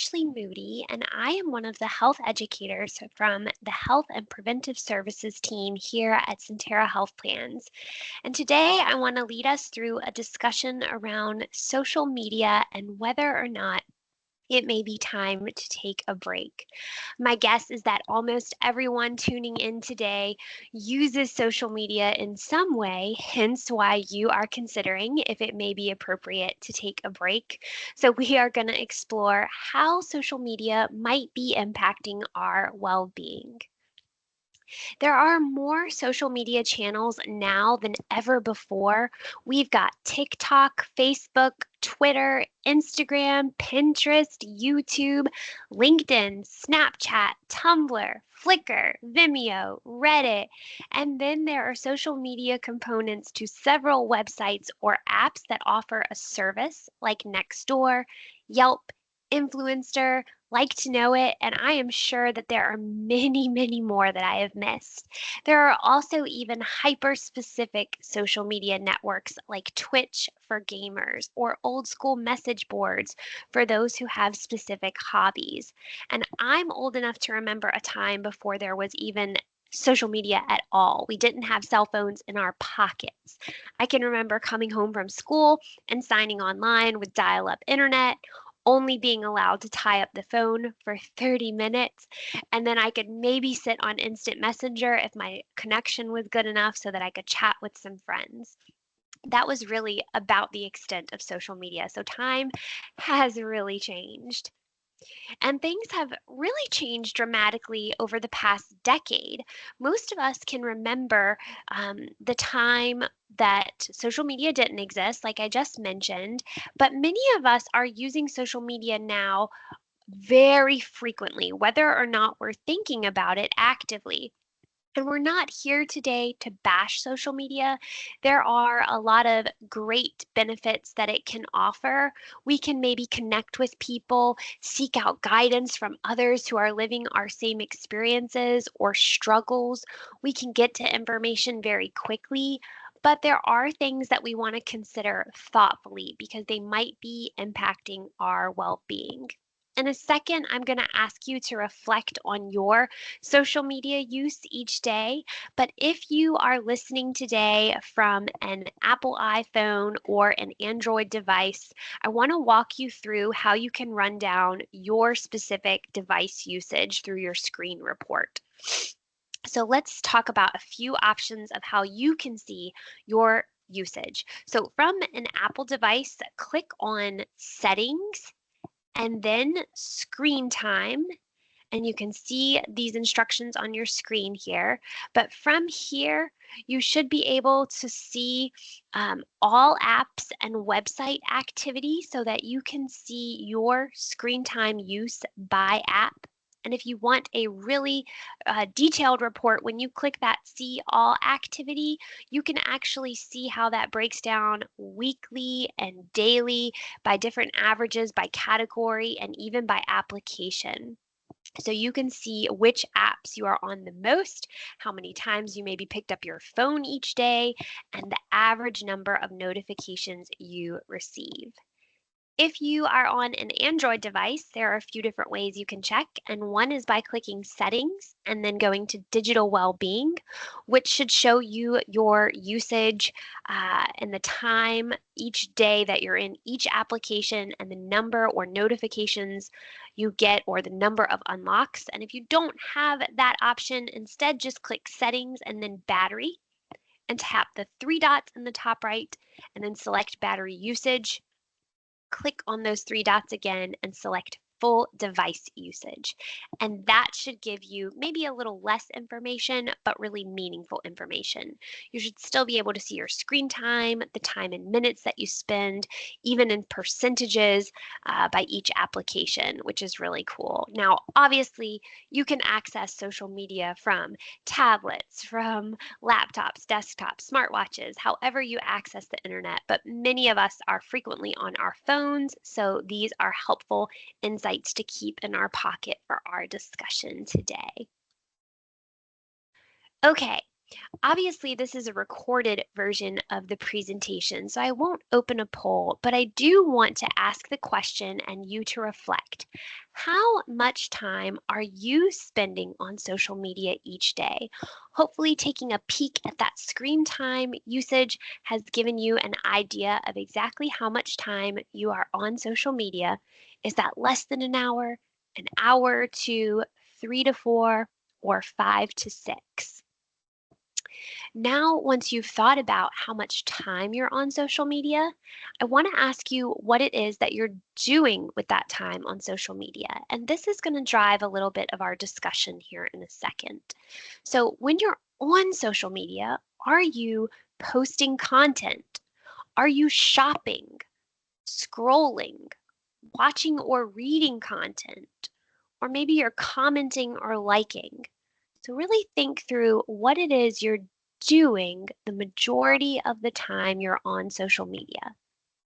Ashley Moody, and I am one of the health educators from the Health and Preventive Services team here at Sentara Health Plans. And today I want to lead us through a discussion around social media and whether or not it may be time to take a break. My guess is that almost everyone tuning in today uses social media in some way, hence why you are considering if it may be appropriate to take a break. So, we are going to explore how social media might be impacting our well being. There are more social media channels now than ever before. We've got TikTok, Facebook, Twitter, Instagram, Pinterest, YouTube, LinkedIn, Snapchat, Tumblr, Flickr, Vimeo, Reddit, and then there are social media components to several websites or apps that offer a service like Nextdoor, Yelp, Influencer, Like to Know It, and I am sure that there are many, many more that I have missed. There are also even hyper specific social media networks like Twitch for gamers or old school message boards for those who have specific hobbies. And I'm old enough to remember a time before there was even social media at all. We didn't have cell phones in our pockets. I can remember coming home from school and signing online with dial up internet, only being allowed to tie up the phone for 30 minutes. And then I could maybe sit on instant messenger if my connection was good enough so that I could chat with some friends. That was really about the extent of social media. So time has really changed. And things have really changed dramatically over the past decade. Most of us can remember the time that social media didn't exist, like I just mentioned, but many of us are using social media now very frequently, whether or not we're thinking about it actively. And we're not here today to bash social media. There are a lot of great benefits that it can offer. We can maybe connect with people, seek out guidance from others who are living our same experiences or struggles. We can get to information very quickly. But there are things that we want to consider thoughtfully because they might be impacting our well being. In a second, I'm going to ask you to reflect on your social media use each day. But if you are listening today from an Apple iPhone or an Android device, I want to walk you through how you can run down your specific device usage through your screen report. So let's talk about a few options of how you can see your usage. So from an Apple device, click on Settings and then Screen Time, and you can see these instructions on your screen here. But from here, you should be able to see all apps and website activity so that you can see your screen time use by app. And if you want a really detailed report, when you click that See All activity, you can actually see how that breaks down weekly and daily by different averages, by category, and even by application. So you can see which apps you are on the most, how many times you maybe picked up your phone each day, and the average number of notifications you receive. If you are on an Android device, there are a few different ways you can check, and one is by clicking Settings and then going to Digital Wellbeing, which should show you your usage and the time each day that you're in each application and the number or notifications you get or the number of unlocks. And if you don't have that option, instead just click Settings and then Battery and tap the three dots in the top right and then select Battery Usage. Click on those three dots again and select full device usage. And that should give you maybe a little less information, but really meaningful information. You should still be able to see your screen time, the time in minutes that you spend, even in percentages by each application, which is really cool. Now, obviously, you can access social media from tablets, from laptops, desktops, smartwatches, however you access the internet, but many of us are frequently on our phones, so these are helpful insights to keep in our pocket for our discussion today. Okay, Obviously, this is a recorded version of the presentation, so I won't open a poll, but I do want to ask the question and you to reflect. How much time are you spending on social media each day? Hopefully, taking a peek at that screen time usage has given you an idea of exactly how much time you are on social media. Is that less than an hour to 3 to 4, or 5 to 6? Now, once you've thought about how much time you're on social media, I want to ask you what it is that you're doing with that time on social media. And this is going to drive a little bit of our discussion here in a second. So, when you're on social media, are you posting content? Are you shopping, scrolling, watching or reading content? Or maybe you're commenting or liking. So really think through what it is you're doing the majority of the time you're on social media.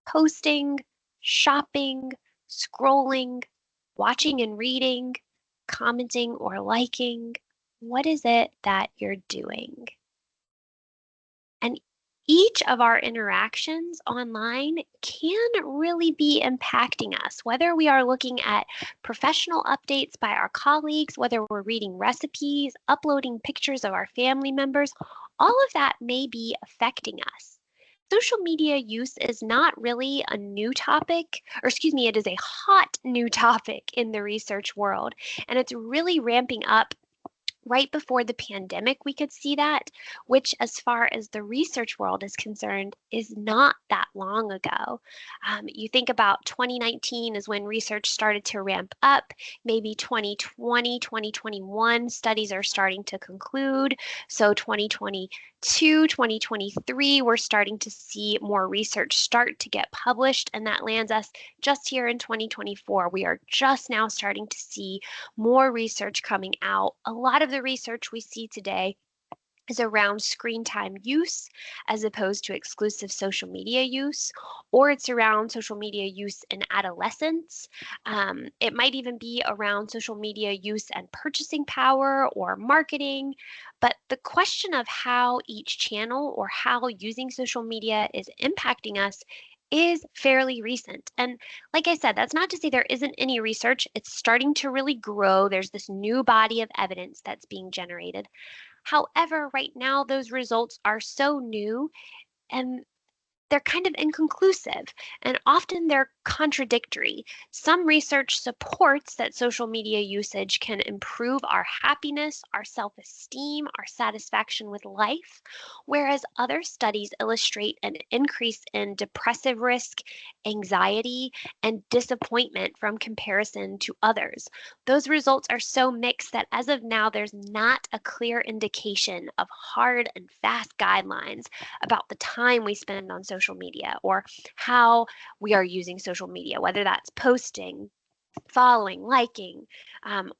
Posting, shopping, scrolling, watching and reading, commenting or liking. What is it that you're doing? And each of our interactions online can really be impacting us, whether we are looking at professional updates by our colleagues, whether we're reading recipes, uploading pictures of our family members, all of that may be affecting us. Social media use is not really a new topic, or excuse me, it is a hot new topic in the research world, and it's really ramping up. Right before the pandemic, we could see that, which, as far as the research world is concerned, is not that long ago. You think about 2019 is when research started to ramp up. Maybe 2020, 2021 studies are starting to conclude. So 2022, 2023, we're starting to see more research start to get published, and that lands us just here in 2024. We are just now starting to see more research coming out. A lot of the research we see today is around screen time use as opposed to exclusive social media use, or it's around social media use in adolescence. It might even be around social media use and purchasing power or marketing. But the question of how each channel or how using social media is impacting us is fairly recent. And like I said, that's not to say there isn't any research. It's starting to really grow. There's this new body of evidence that's being generated. However, right now, those results are so new and they're kind of inconclusive and often they're contradictory. Some research supports that social media usage can improve our happiness, our self esteem, our satisfaction with life, whereas other studies illustrate an increase in depressive risk, anxiety, and disappointment from comparison to others. Those results are so mixed that as of now, there's not a clear indication of hard and fast guidelines about the time we spend on social media or how we are using social media, whether that's posting, following, liking,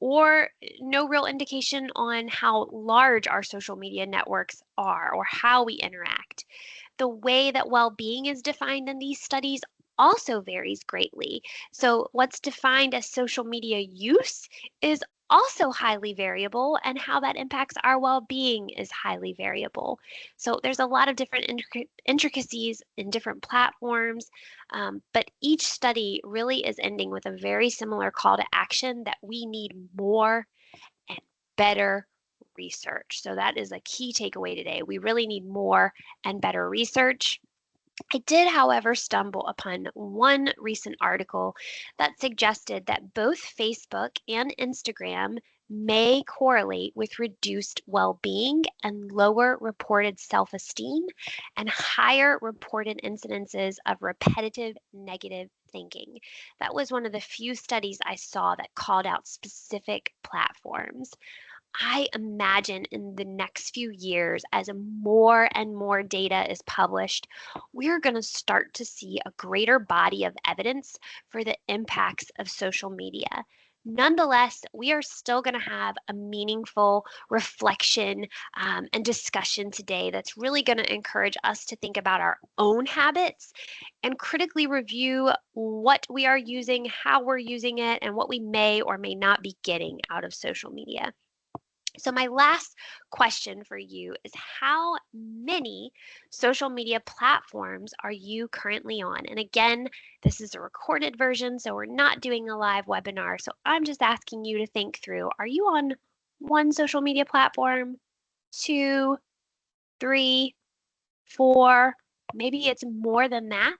or no real indication on how large our social media networks are or how we interact. The way that well being is defined in these studies also varies greatly. So, what's defined as social media use is also highly variable, and how that impacts our well being is highly variable. So, there's a lot of different intricacies in different platforms, but each study really is ending with a very similar call to action that we need more and better research. So, that is a key takeaway today. We really need more and better research. I did, however, stumble upon one recent article that suggested that both Facebook and Instagram may correlate with reduced well being and lower reported self esteem and higher reported incidences of repetitive negative thinking. That was one of the few studies I saw that called out specific platforms. I imagine in the next few years, as more and more data is published, we're going to start to see a greater body of evidence for the impacts of social media. Nonetheless, we are still going to have a meaningful reflection and discussion today that's really going to encourage us to think about our own habits and critically review what we are using, how we're using it, and what we may or may not be getting out of social media. So, my last question for you is how many social media platforms are you currently on? And again, this is a recorded version, so we're not doing a live webinar. So, I'm just asking you to think through, are you on one social media platform, two, three, four? Maybe it's more than that.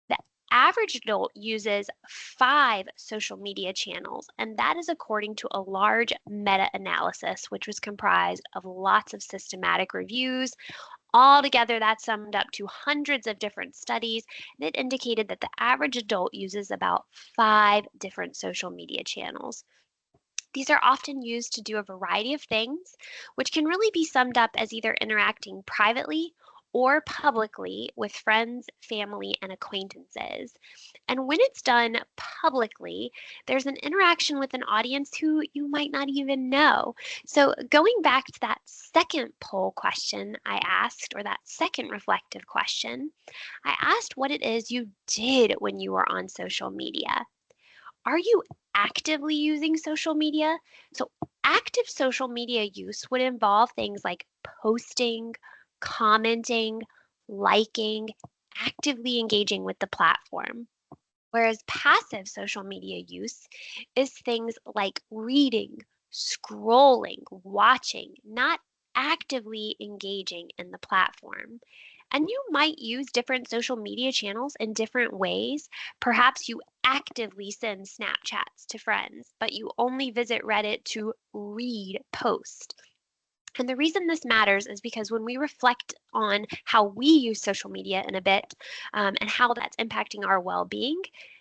The average adult uses 5 social media channels, and that is according to a large meta-analysis, which was comprised of lots of systematic reviews. Altogether, that summed up to hundreds of different studies, and it indicated that the average adult uses about 5 different social media channels. These are often used to do a variety of things, which can really be summed up as either interacting privately or publicly with friends, family, and acquaintances. And when it's done publicly, there's an interaction with an audience who you might not even know. So, going back to that second poll question I asked, or that second reflective question, I asked what it is you did when you were on social media. Are you actively using social media? So, active social media use would involve things like posting, commenting, liking, actively engaging with the platform. Whereas passive social media use is things like reading, scrolling, watching, not actively engaging in the platform. And you might use different social media channels in different ways. Perhaps you actively send Snapchats to friends, but you only visit Reddit to read posts. And the reason this matters is because when we reflect on how we use social media in a bit and how that's impacting our well being,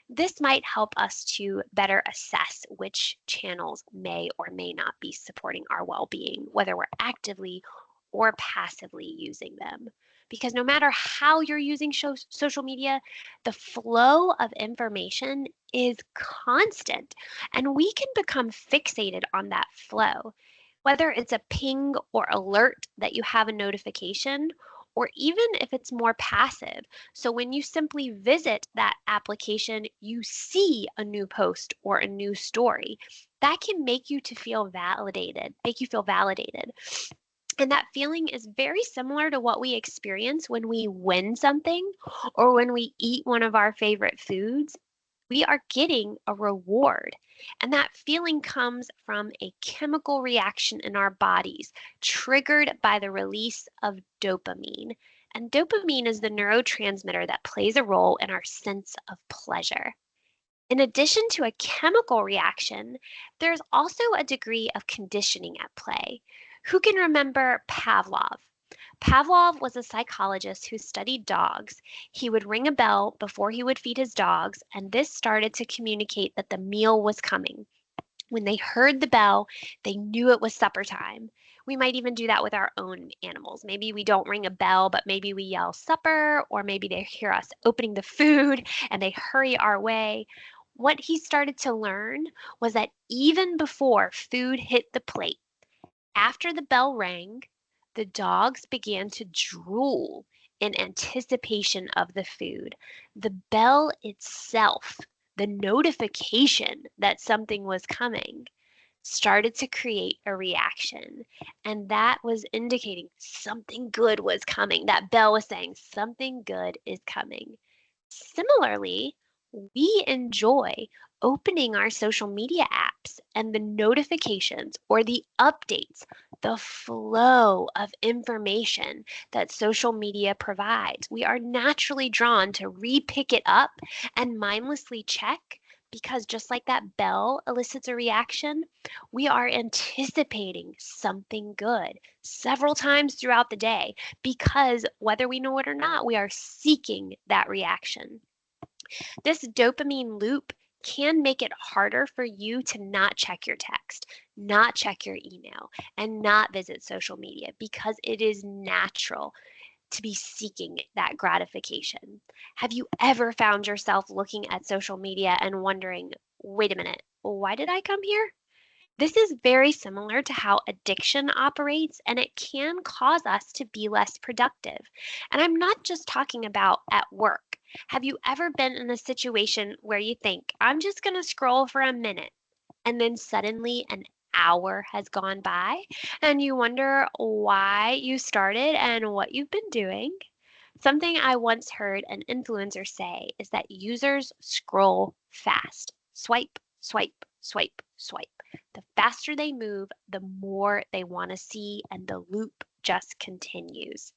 this might help us to better assess which channels may or may not be supporting our well being, whether we're actively or passively using them. Because no matter how you're using social media, the flow of information is constant, and we can become fixated on that flow. Whether it's a ping or alert that you have a notification, or even if it's more passive. So when you simply visit that application, you see a new post or a new story. That can make you feel validated. And that feeling is very similar to what we experience when we win something or when we eat one of our favorite foods. We are getting a reward. And that feeling comes from a chemical reaction in our bodies triggered by the release of dopamine. And dopamine is the neurotransmitter that plays a role in our sense of pleasure. In addition to a chemical reaction, there's also a degree of conditioning at play. Who can remember Pavlov? Pavlov was a psychologist who studied dogs. He would ring a bell before he would feed his dogs, and this started to communicate that the meal was coming. When they heard the bell, they knew it was supper time. We might even do that with our own animals. Maybe we don't ring a bell, but maybe we yell supper, or maybe they hear us opening the food and they hurry our way. What he started to learn was that even before food hit the plate, after the bell rang, the dogs began to drool in anticipation of the food. The bell itself, the notification that something was coming, started to create a reaction. And that was indicating something good was coming. That bell was saying something good is coming. Similarly, we enjoy opening our social media apps and the notifications or the updates, the flow of information that social media provides. We are naturally drawn to re-pick it up and mindlessly check because just like that bell elicits a reaction, we are anticipating something good several times throughout the day because whether we know it or not, we are seeking that reaction. This dopamine loop can make it harder for you to not check your text, not check your email, and not visit social media because it is natural to be seeking that gratification. Have you ever found yourself looking at social media and wondering, wait a minute, why did I come here? This is very similar to how addiction operates, and it can cause us to be less productive. And I'm not just talking about at work. Have you ever been in a situation where you think, I'm just going to scroll for a minute, and then suddenly an hour has gone by and you wonder why you started and what you've been doing. Something I once heard an influencer say is that users scroll fast. Swipe, swipe, swipe, swipe. The faster they move, the more they want to see, and the loop just continues.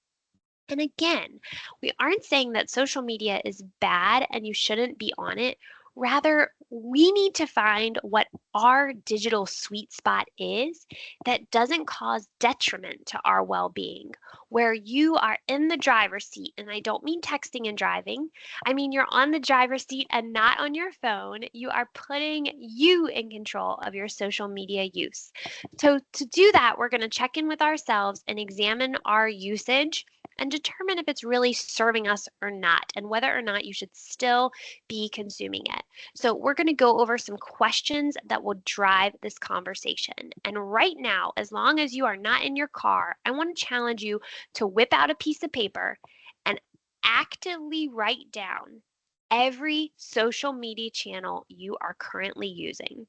And again, we aren't saying that social media is bad and you shouldn't be on it. Rather, we need to find what our digital sweet spot is that doesn't cause detriment to our well being, where you are in the driver's seat. And I don't mean texting and driving, I mean you're on the driver's seat and not on your phone. You are putting you in control of your social media use. So, to do that, we're going to check in with ourselves and examine our usage and determine if it's really serving us or not, and whether or not you should still be consuming it. So, we're going to go over some questions that will drive this conversation. And right now, as long as you are not in your car, I want to challenge you to whip out a piece of paper and actively write down every social media channel you are currently using.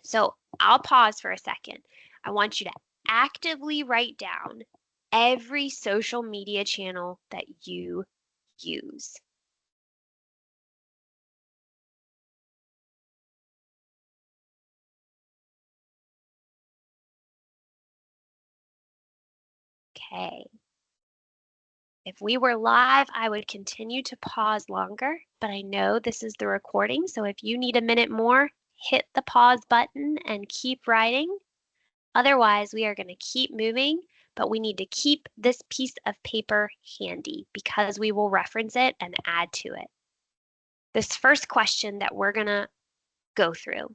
So, I'll pause for a second. I want you to actively write down every social media channel that you use. Okay. If we were live, I would continue to pause longer, but I know this is the recording, so if you need a minute more, hit the pause button and keep writing. Otherwise, we are going to keep moving, but we need to keep this piece of paper handy because we will reference it and add to it. This first question that we're going to go through.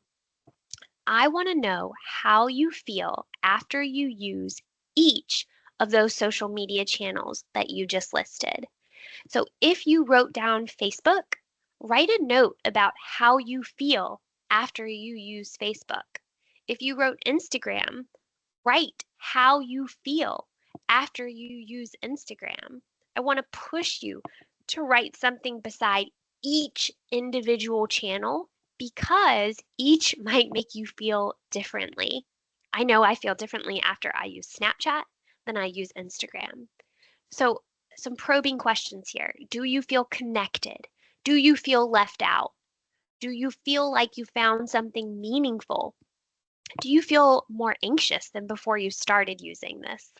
I want to know how you feel after you use each of those social media channels that you just listed. So if you wrote down Facebook, write a note about how you feel after you use Facebook. If you wrote Instagram, write how you feel after you use Instagram. I want to push you to write something beside each individual channel because each might make you feel differently. I know I feel differently after I use Snapchat than I use Instagram. So, some probing questions here. Do you feel connected? Do you feel left out? Do you feel like you found something meaningful? Do you feel more anxious than before you started using this?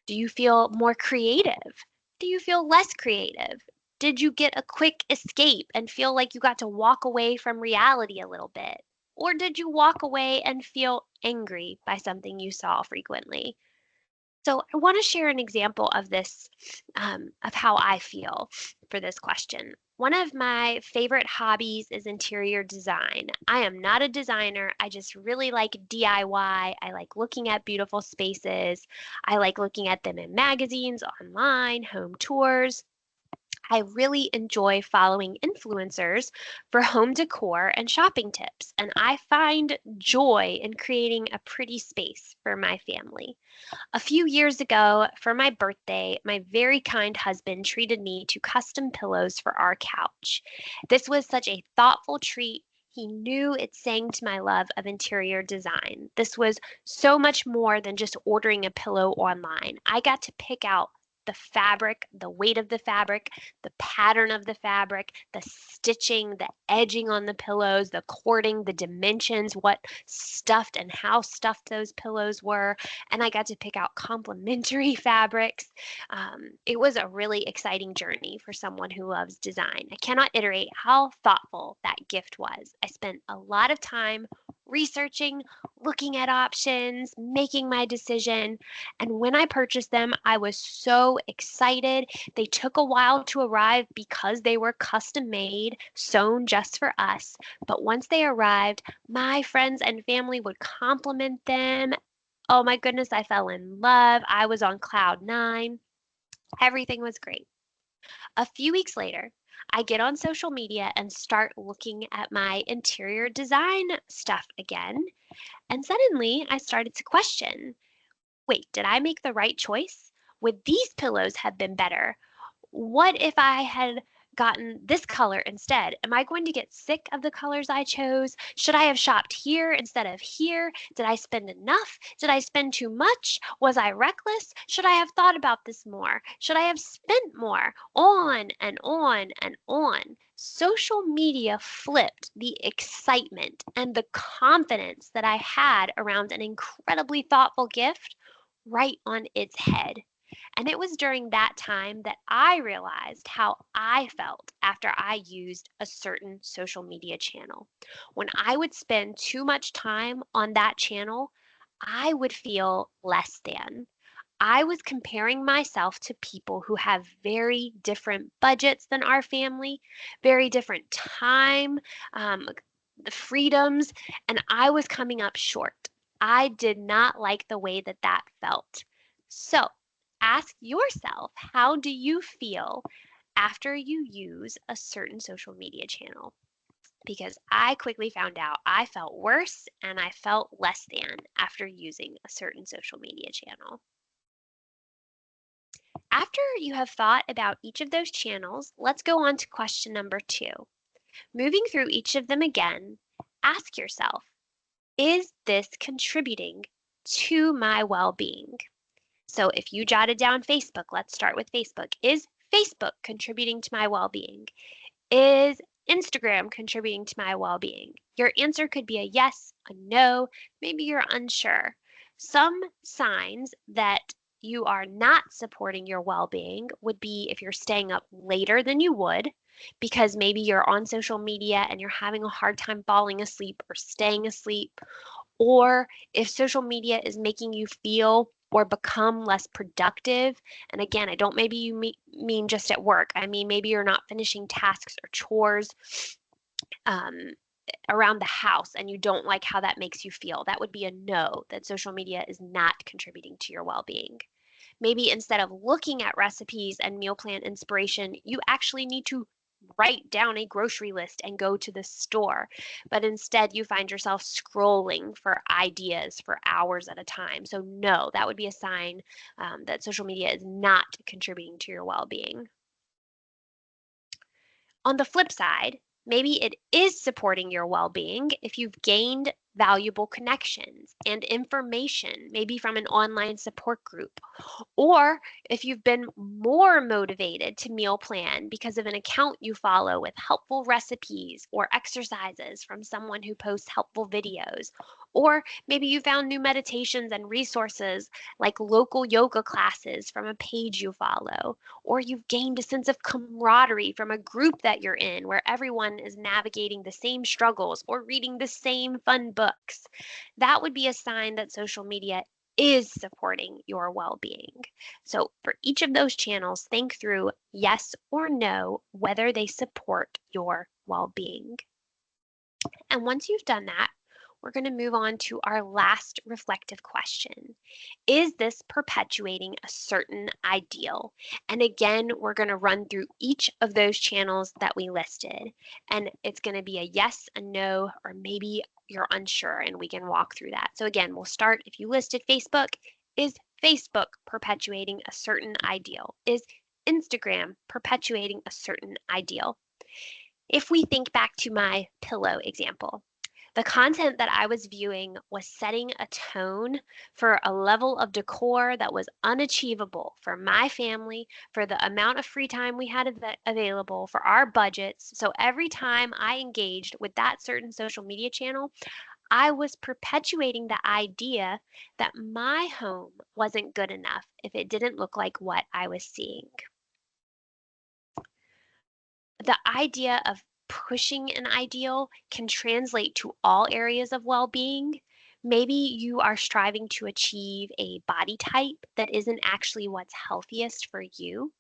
Do you feel more creative? Do you feel less creative? Did you get a quick escape and feel like you got to walk away from reality a little bit? Or did you walk away and feel angry by something you saw frequently? So I want to share an example of this, of how I feel for this question. One of my favorite hobbies is interior design. I am not a designer. I just really like DIY. I like looking at beautiful spaces. I like looking at them in magazines, online, home tours. I really enjoy following influencers for home decor and shopping tips, and I find joy in creating a pretty space for my family. A few years ago, for my birthday, my very kind husband treated me to custom pillows for our couch. This was such a thoughtful treat. He knew it sang to my love of interior design. This was so much more than just ordering a pillow online. I got to pick out the fabric, the weight of the fabric, the pattern of the fabric, the stitching, the edging on the pillows, the cording, the dimensions, what stuffed and how stuffed those pillows were, and I got to pick out complementary fabrics. It was a really exciting journey for someone who loves design. I cannot iterate how thoughtful that gift was. I spent a lot of time researching, looking at options, making my decision. And when I purchased them, I was so excited. They took a while to arrive because they were custom made, sewn just for us. But once they arrived, my friends and family would compliment them. Oh my goodness, I fell in love. I was on cloud nine. Everything was great. A few weeks later, I get on social media and start looking at my interior design stuff again. And suddenly I started to question, wait, did I make the right choice? Would these pillows have been better? What if I had gotten this color instead? Am I going to get sick of the colors I chose? Should I have shopped here instead of here? Did I spend enough? Did I spend too much? Was I reckless? Should I have thought about this more? Should I have spent more? On and on and on. Social media flipped the excitement and the confidence that I had around an incredibly thoughtful gift right on its head. And it was during that time that I realized how I felt after I used a certain social media channel. When I would spend too much time on that channel, I would feel less than. I was comparing myself to people who have very different budgets than our family, very different time, the freedoms, and I was coming up short. I did not like the way that that felt. So ask yourself, how do you feel after you use a certain social media channel? Because I quickly found out I felt worse and I felt less than after using a certain social media channel. After you have thought about each of those channels, let's go on to question number 2. Moving through each of them again, ask yourself, is this contributing to my well-being? So if you jotted down Facebook, let's start with Facebook. Is Facebook contributing to my well-being? Is Instagram contributing to my well-being? Your answer could be a yes, a no, maybe you're unsure. Some signs that you are not supporting your well-being would be if you're staying up later than you would, because maybe you're on social media and you're having a hard time falling asleep or staying asleep, or if social media is making you feel or become less productive. And again, I don't maybe you mean just at work. I mean, maybe you're not finishing tasks or chores um, around the house and you don't like how that makes you feel. That would be a no, that social media is not contributing to your well being. Maybe instead of looking at recipes and meal plan inspiration, you actually need to write down a grocery list and go to the store. But instead, you find yourself scrolling for ideas for hours at a time. So, no, that would be a sign that social media is not contributing to your well being. On the flip side, maybe it is supporting your well being if you've gained valuable connections and information, maybe from an online support group, or if you've been more motivated to meal plan because of an account you follow with helpful recipes or exercises from someone who posts helpful videos, or maybe you found new meditations and resources like local yoga classes from a page you follow, or you've gained a sense of camaraderie from a group that you're in where everyone is navigating the same struggles or reading the same fun books. That would be a sign that social media is supporting your well being. So, for each of those channels, think through yes or no whether they support your well being. And once you've done that, we're going to move on to our last reflective question. Is this perpetuating a certain ideal? And again, we're going to run through each of those channels that we listed. And it's going to be a yes, a no, or maybe you're unsure, and we can walk through that. So again, we'll start if you listed Facebook. Is Facebook perpetuating a certain ideal? Is Instagram perpetuating a certain ideal? If we think back to my pillow example, the content that I was viewing was setting a tone for a level of decor that was unachievable for my family, for the amount of free time we had available, for our budgets. So every time I engaged with that certain social media channel, I was perpetuating the idea that my home wasn't good enough if it didn't look like what I was seeing. The idea of pushing an ideal can translate to all areas of well being. Maybe you are striving to achieve a body type that isn't actually what's healthiest for you,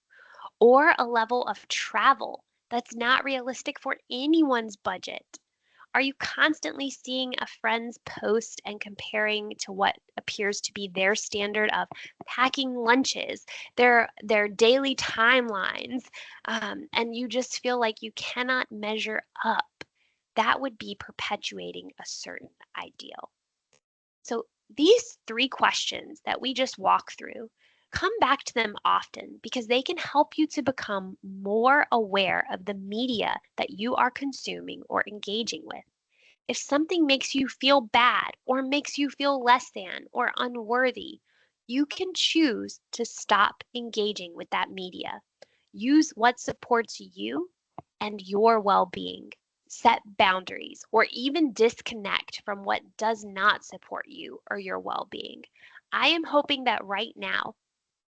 or a level of travel that's not realistic for anyone's budget. Are you constantly seeing a friend's post and comparing to what appears to be their standard of packing lunches, their daily timelines, and you just feel like you cannot measure up? That would be perpetuating a certain ideal. So these 3 questions that we just walked through Come back to them often because they can help you to become more aware of the media that you are consuming or engaging with. If something makes you feel bad or makes you feel less than or unworthy, you can choose to stop engaging with that media. Use what supports you and your well being. Set boundaries or even disconnect from what does not support you or your well being. I am hoping that right now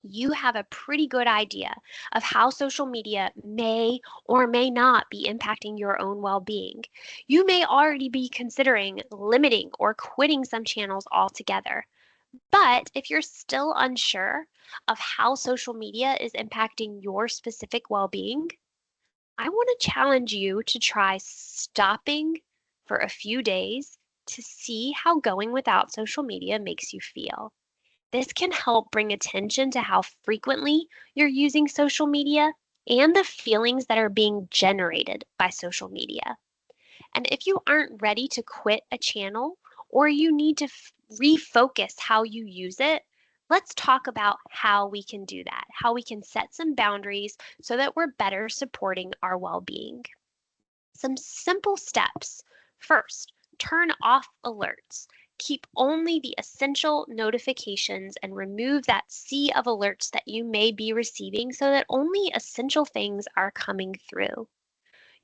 you have a pretty good idea of how social media may or may not be impacting your own well being. You may already be considering limiting or quitting some channels altogether. But if you're still unsure of how social media is impacting your specific well being, I want to challenge you to try stopping for a few days to see how going without social media makes you feel. This can help bring attention to how frequently you're using social media and the feelings that are being generated by social media. And if you aren't ready to quit a channel or you need to refocus how you use it, let's talk about how we can do that, how we can set some boundaries so that we're better supporting our well being. Some simple steps. First, turn off alerts. Keep only the essential notifications and remove that sea of alerts that you may be receiving so that only essential things are coming through.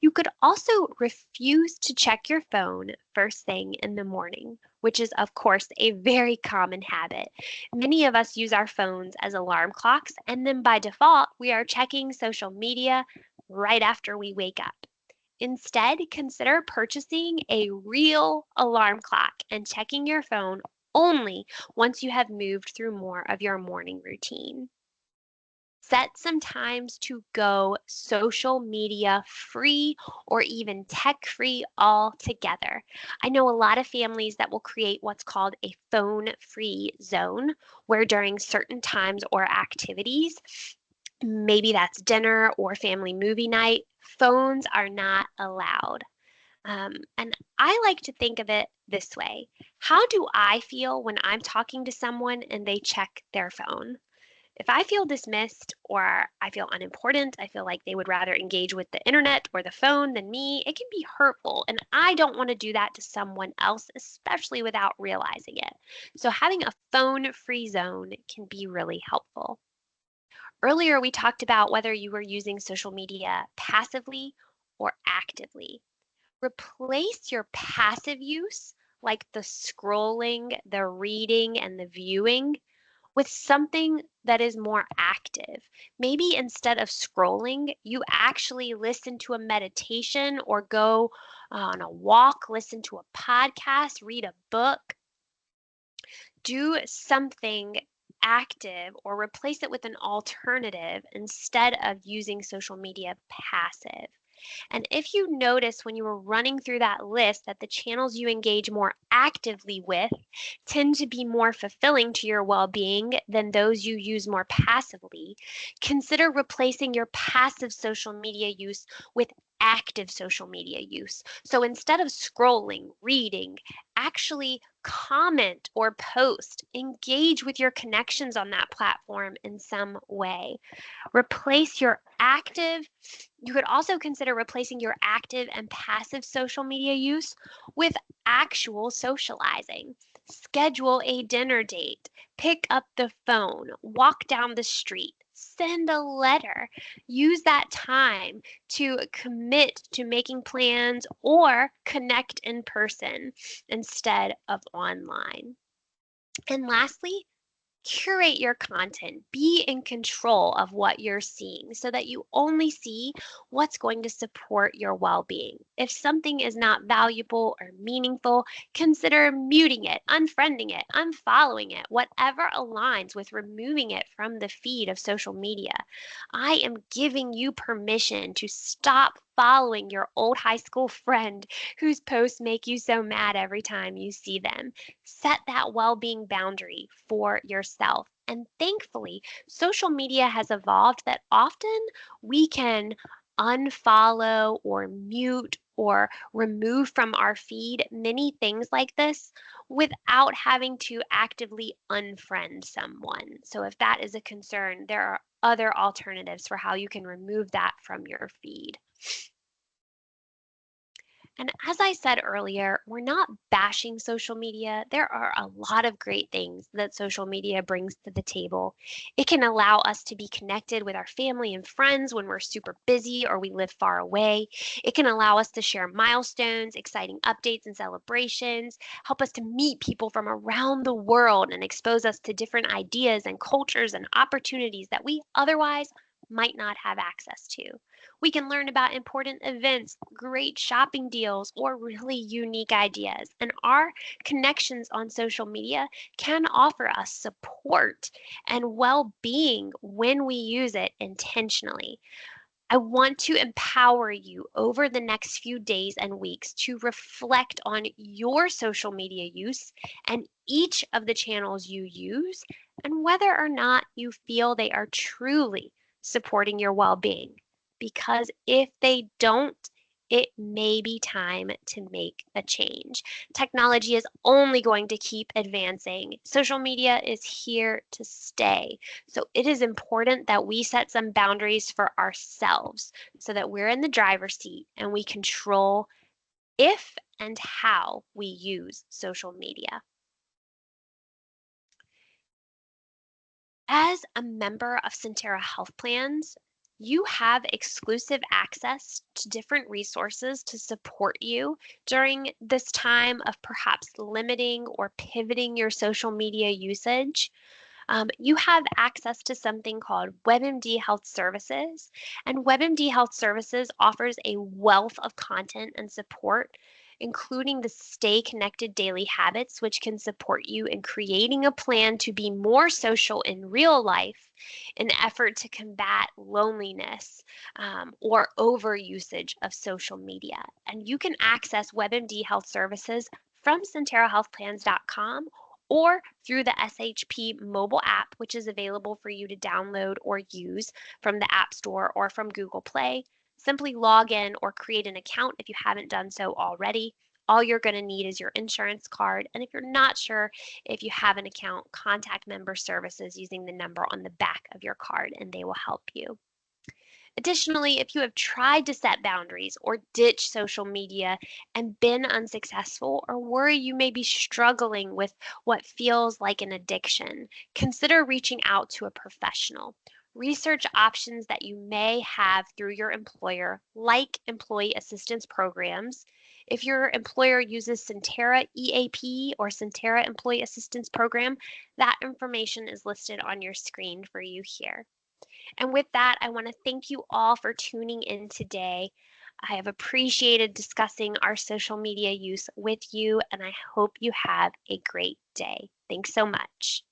You could also refuse to check your phone first thing in the morning, which is, of course, a very common habit. Many of us use our phones as alarm clocks, and then by default, we are checking social media right after we wake up. Instead, consider purchasing a real alarm clock and checking your phone only once you have moved through more of your morning routine. Set some times to go social media free or even tech free altogether. I know a lot of families that will create what's called a phone free zone where during certain times or activities, maybe that's dinner or family movie night, phones are not allowed. And I like to think of it this way. How do I feel when I'm talking to someone and they check their phone? If I feel dismissed or I feel unimportant, I feel like they would rather engage with the internet or the phone than me, it can be hurtful. And I don't want to do that to someone else, especially without realizing it. So having a phone free zone can be really helpful. Earlier, we talked about whether you were using social media passively or actively. Replace your passive use, like the scrolling, the reading, and the viewing, with something that is more active. Maybe instead of scrolling, you actually listen to a meditation or go on a walk, listen to a podcast, read a book. Do something active or replace it with an alternative instead of using social media passive. And if you notice when you were running through that list that the channels you engage more actively with tend to be more fulfilling to your well being than those you use more passively, consider replacing your passive social media use with active social media use. So instead of scrolling, reading, actually comment or post, engage with your connections on that platform in some way. Replace your active You could also consider replacing your active and passive social media use with actual socializing. Schedule a dinner date, pick up the phone, walk down the street, send a letter. Use that time to commit to making plans or connect in person instead of online. And lastly, curate your content. Be in control of what you're seeing so that you only see what's going to support your well being. If something is not valuable or meaningful, consider muting it, unfriending it, unfollowing it, whatever aligns with removing it from the feed of social media. I am giving you permission to stop following your old high school friend whose posts make you so mad every time you see them. Set that well being boundary for yourself. And thankfully, social media has evolved that often we can unfollow or mute or remove from our feed many things like this without having to actively unfriend someone. So if that is a concern, there are other alternatives for how you can remove that from your feed. And as I said earlier, we're not bashing social media. There are a lot of great things that social media brings to the table. It can allow us to be connected with our family and friends when we're super busy or we live far away. It can allow us to share milestones, exciting updates, and celebrations, help us to meet people from around the world, and expose us to different ideas and cultures and opportunities that we otherwise might not have access to. We can learn about important events, great shopping deals, or really unique ideas. And our connections on social media can offer us support and well being when we use it intentionally. I want to empower you over the next few days and weeks to reflect on your social media use and each of the channels you use, and whether or not you feel they are truly supporting your well being. Because if they don't, it may be time to make a change. Technology is only going to keep advancing. Social media is here to stay. So it is important that we set some boundaries for ourselves so that we're in the driver's seat and we control if and how we use social media. As a member of Sentara Health Plans, you have exclusive access to different resources to support you during this time of perhaps limiting or pivoting your social media usage. You have access to something called WebMD Health Services, and WebMD Health Services offers a wealth of content and support, including the Stay Connected Daily Habits, which can support you in creating a plan to be more social in real life in effort to combat loneliness or overusage of social media. And you can access WebMD Health Services from CentaraHealthPlans.com or through the SHP mobile app, which is available for you to download or use from the App Store or from Google Play. Simply log in or create an account if you haven't done so already. All you're going to need is your insurance card. And if you're not sure if you have an account, contact member services using the number on the back of your card and they will help you. Additionally, if you have tried to set boundaries or ditch social media and been unsuccessful, or worry you may be struggling with what feels like an addiction, consider reaching out to a professional. Research options that you may have through your employer, like employee assistance programs. If your employer uses Sentara EAP or Sentara Employee Assistance Program, that information is listed on your screen for you here. And with that, I want to thank you all for tuning in today. I have appreciated discussing our social media use with you, and I hope you have a great day. Thanks so much.